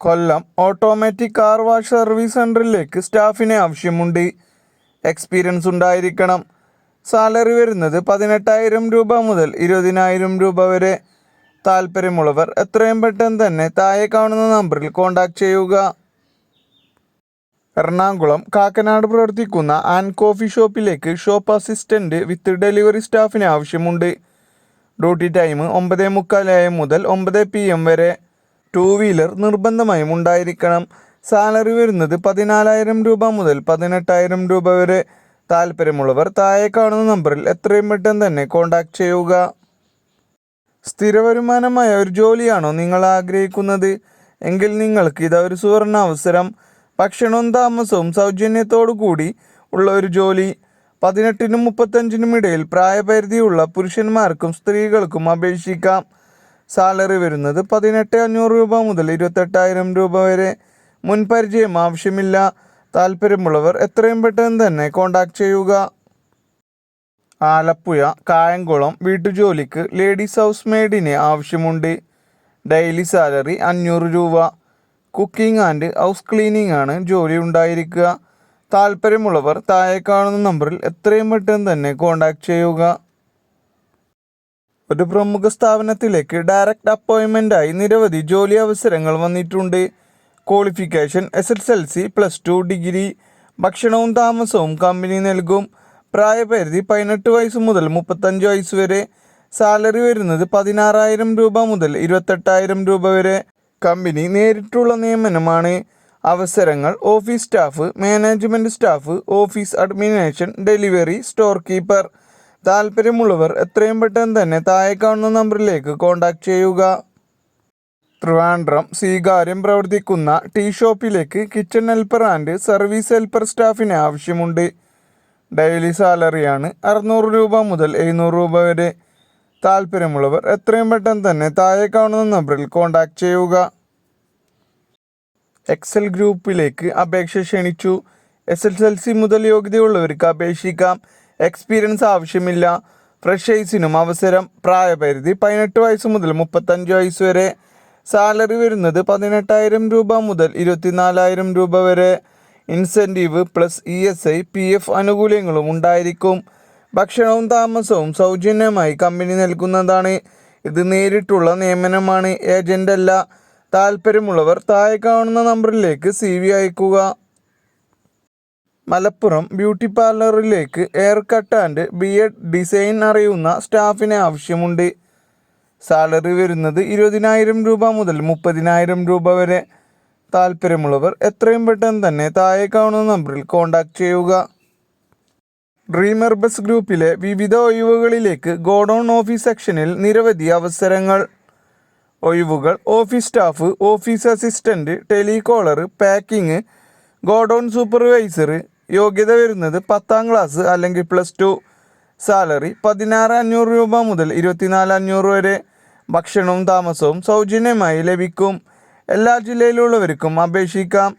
കൊല്ലം automatic car wash service സെൻ്ററിലേക്ക് സ്റ്റാഫിനെ ആവശ്യമുണ്ട്. Experience ഉണ്ടായിരിക്കണം. സാലറി വരുന്നത് 18,000 രൂപ മുതൽ 20,000 രൂപ വരെ. താല്പര്യമുള്ളവർ എത്രയും പെട്ടെന്ന് തന്നെ താഴെ കാണുന്ന നമ്പറിൽ കോൺടാക്റ്റ് ചെയ്യുക. എറണാകുളം കാക്കനാട് പ്രവർത്തിക്കുന്ന കോഫി ഷോപ്പിലേക്ക് ഷോപ്പ് അസിസ്റ്റന്റ് വിത്ത് ഡെലിവറി സ്റ്റാഫിനെ ആവശ്യമുണ്ട്. ഡ്യൂട്ടി ടൈം 9:45 AM മുതൽ 9 PM വരെ. 2 വീലർ നിർബന്ധമായും ഉണ്ടായിരിക്കണം. സാലറി വരുന്നത് 14,000 രൂപ മുതൽ 18,000 രൂപ വരെ. താല്പര്യമുള്ളവർ താഴെ കാണുന്ന നമ്പറിൽ എത്രയും പെട്ടെന്ന് തന്നെ കോൺടാക്റ്റ് ചെയ്യുക. സ്ഥിരവരുമാനമായ ഒരു ജോലിയാണോ നിങ്ങൾ ആഗ്രഹിക്കുന്നത് എങ്കിൽ നിങ്ങൾക്ക് ഇതാ ഒരു സുവർണ അവസരം. ഭക്ഷണവും താമസവും സൗജന്യത്തോടു കൂടി ഉള്ള ഒരു ജോലി. 18-നും 35-നും ഇടയിൽ പ്രായപരിധിയുള്ള പുരുഷന്മാർക്കും സ്ത്രീകൾക്കും അപേക്ഷിക്കാം. സാലറി വരുന്നത് 18,500 രൂപ മുതൽ 28,000 രൂപ വരെ. മുൻപരിചയം ആവശ്യമില്ല. താല്പര്യമുള്ളവർ എത്രയും പെട്ടെന്ന് തന്നെ കോൺടാക്റ്റ് ചെയ്യുക. ആലപ്പുഴ കായംകുളം വീട്ടുജോലിക്ക് ലേഡീസ് ഹൗസ് മെയ്ഡിനെ ആവശ്യമുണ്ട്. ഡെയിലി സാലറി 500 രൂപ. കുക്കിംഗ് ആൻഡ് ഹൗസ് ക്ലീനിങ് ആണ് ജോലി ഉണ്ടായിരിക്കുക. താല്പര്യമുള്ളവർ താഴെ കാണുന്ന നമ്പറിൽ എത്രയും പെട്ടെന്ന് തന്നെ കോൺടാക്റ്റ് ചെയ്യുക. ഒരു പ്രമുഖ സ്ഥാപനത്തിലേക്ക് ഡയറക്റ്റ് അപ്പോയിൻമെൻ്റായി നിരവധി ജോലി അവസരങ്ങൾ വന്നിട്ടുണ്ട്. Qualification SSLC, +2 degree. ഭക്ഷണവും താമസവും കമ്പനി നൽകും. പ്രായപരിധി 18 വയസ്സ് മുതൽ 35 വയസ്സ് വരെ. സാലറി വരുന്നത് 16,000 രൂപ മുതൽ 28,000 രൂപ വരെ. കമ്പനി നേരിട്ടുള്ള നിയമനമാണ്. അവസരങ്ങൾ: office staff, management staff, office administration, delivery, store keeper. താല്പര്യമുള്ളവർ എത്രയും പെട്ടെന്ന് തന്നെ താഴെ കാണുന്ന നമ്പറിലേക്ക് കോൺടാക്റ്റ് ചെയ്യുക. ട്രിവാൻഡ്രം സ്വീകാര്യം പ്രവർത്തിക്കുന്ന ടീ ഷോപ്പിലേക്ക് kitchen helper and service helper സ്റ്റാഫിനെ ആവശ്യമുണ്ട്. ഡെയിലി സാലറിയാണ് 600 രൂപ മുതൽ 700 രൂപ വരെ. താല്പര്യമുള്ളവർ എത്രയും പെട്ടെന്ന് തന്നെ താഴെ കാണുന്ന നമ്പറിൽ കോൺടാക്റ്റ് ചെയ്യുക. എക്സൽ ഗ്രൂപ്പിലേക്ക് അപേക്ഷ ക്ഷണിച്ചു. SSLC മുതൽ യോഗ്യതയുള്ളവർക്ക് അപേക്ഷിക്കാം. എക്സ്പീരിയൻസ് ആവശ്യമില്ല. ഫ്രഷേഴ്സിനും അവസരം. പ്രായപരിധി 18 വയസ്സ് മുതൽ 35 വയസ്സ് വരെ. സാലറി വരുന്നത് 18,000 രൂപ മുതൽ 24,000 രൂപ വരെ. ഇൻസെൻറ്റീവ് പ്ലസ് ESI, PF ആനുകൂല്യങ്ങളും ഉണ്ടായിരിക്കും. ഭക്ഷണവും താമസവും സൗജന്യമായി കമ്പനി നൽകുന്നതാണ്. ഇത് നേരിട്ടുള്ള നിയമനമാണ്, ഏജൻ്റ് അല്ല. താല്പര്യമുള്ളവർ താഴെ കാണുന്ന നമ്പറിലേക്ക് CV അയക്കുക. മലപ്പുറം ബ്യൂട്ടി പാർലറിലേക്ക് haircut and beard design അറിയുന്ന സ്റ്റാഫിനെ ആവശ്യമുണ്ട്. സാലറി വരുന്നത് 20,000 രൂപ മുതൽ 30,000 രൂപ വരെ. താല്പര്യമുള്ളവർ എത്രയും പെട്ടെന്ന് തന്നെ താഴെ കാണുന്ന നമ്പറിൽ കോൺടാക്റ്റ് ചെയ്യുക. ഡ്രീമർ ബസ് ഗ്രൂപ്പിലെ വിവിധ ഒഴിവുകളിലേക്ക് ഗോഡൗൺ ഓഫീസ് സെക്ഷനിൽ നിരവധി അവസരങ്ങൾ. ഒഴിവുകൾ: office staff, office assistant, telecaller, packing, godown supervisor. യോഗ്യത വരുന്നത് 10ാം ക്ലാസ് അല്ലെങ്കിൽ +2. സാലറി 16,500 രൂപ മുതൽ 24,500 വരെ. ഭക്ഷണവും താമസവും സൗജന്യമായി ലഭിക്കും. എല്ലാ ജില്ലയിലുള്ളവർക്കും അപേക്ഷിക്കാം.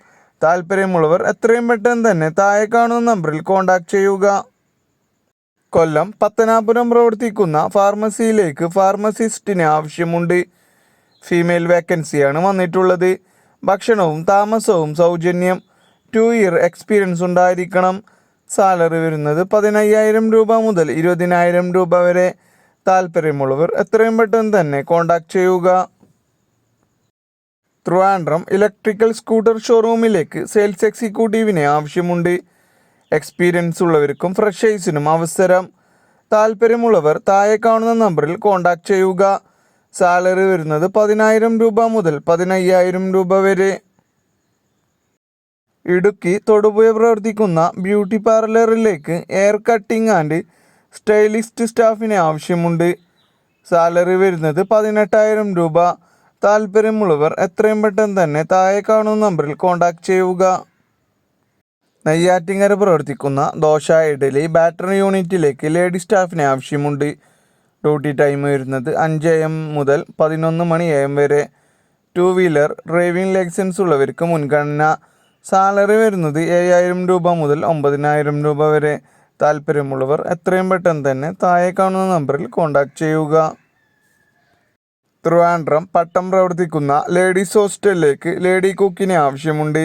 താല്പര്യമുള്ളവർ എത്രയും പെട്ടെന്ന് തന്നെ താഴെ കാണുന്ന നമ്പറിൽ കോൺടാക്റ്റ് ചെയ്യുക. കൊല്ലം പത്തനാപുരം പ്രവർത്തിക്കുന്ന ഫാർമസിയിലേക്ക് ഫാർമസിസ്റ്റിനെ ആവശ്യമുണ്ട്. ഫീമെയിൽ വേക്കൻസിയാണ് വന്നിട്ടുള്ളത്. ഭക്ഷണവും താമസവും സൗജന്യം. 2 ഇയർ എക്സ്പീരിയൻസ് ഉണ്ടായിരിക്കണം. സാലറി വരുന്നത് 15,000 രൂപ മുതൽ 20,000 രൂപ വരെ. താല്പര്യമുള്ളവർ എത്രയും പെട്ടെന്ന് തന്നെ കോൺടാക്റ്റ് ചെയ്യുക. ട്രിവാൻഡ്രം ഇലക്ട്രിക്കൽ സ്കൂട്ടർ ഷോറൂമിലേക്ക് സെയിൽസ് എക്സിക്യൂട്ടീവിനെ ആവശ്യമുണ്ട്. എക്സ്പീരിയൻസ് ഉള്ളവർക്കും ഫ്രഷേഴ്സിനും അവസരം. താല്പര്യമുള്ളവർ താഴെ കാണുന്ന നമ്പറിൽ കോൺടാക്റ്റ് ചെയ്യുക. സാലറി വരുന്നത് 10,000 രൂപ മുതൽ 15,000 രൂപ വരെ. ഇടുക്കി തൊടുപുഴ പ്രവർത്തിക്കുന്ന ബ്യൂട്ടി പാർലറിലേക്ക് ഹെയർ കട്ടിംഗ് ആൻഡ് സ്റ്റൈലിസ്റ്റ് സ്റ്റാഫിനെ ആവശ്യമുണ്ട്. സാലറി വരുന്നത് 18,000 രൂപ. താല്പര്യമുള്ളവർ എത്രയും പെട്ടെന്ന് തന്നെ താഴെ കാണുന്ന നമ്പറിൽ കോൺടാക്റ്റ് ചെയ്യുക. നെയ്യാറ്റിങ്കര പ്രവർത്തിക്കുന്ന ദോശ, ഇഡലി, ബാറ്ററി യൂണിറ്റിലേക്ക് ലേഡി സ്റ്റാഫിനെ ആവശ്യമുണ്ട്. ഡ്യൂട്ടി ടൈം വരുന്നത് 5 AM മുതൽ 11 AM വരെ. 2 വീലർ ഡ്രൈവിംഗ് ലൈസൻസ് ഉള്ളവർക്ക് മുൻഗണന. സാലറി വരുന്നത് 7,000 രൂപ മുതൽ 9,000 രൂപ വരെ. താല്പര്യമുള്ളവർ എത്രയും പെട്ടെന്ന് തന്നെ താഴെ കാണുന്ന നമ്പറിൽ കോൺടാക്റ്റ് ചെയ്യുക. ട്രിവാൻഡ്രം പട്ടം പ്രവർത്തിക്കുന്ന ലേഡീസ് ഹോസ്റ്റലിലേക്ക് ലേഡി കുക്കിനെ ആവശ്യമുണ്ട്.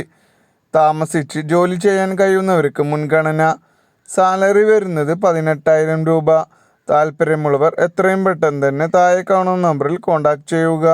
താമസിച്ച് ജോലി ചെയ്യാൻ കഴിയുന്നവർക്ക് മുൻഗണന. സാലറി വരുന്നത് 18,000 രൂപ. താല്പര്യമുള്ളവർ എത്രയും പെട്ടെന്ന് തന്നെ താഴെ കാണുന്ന നമ്പറിൽ കോൺടാക്റ്റ് ചെയ്യുക.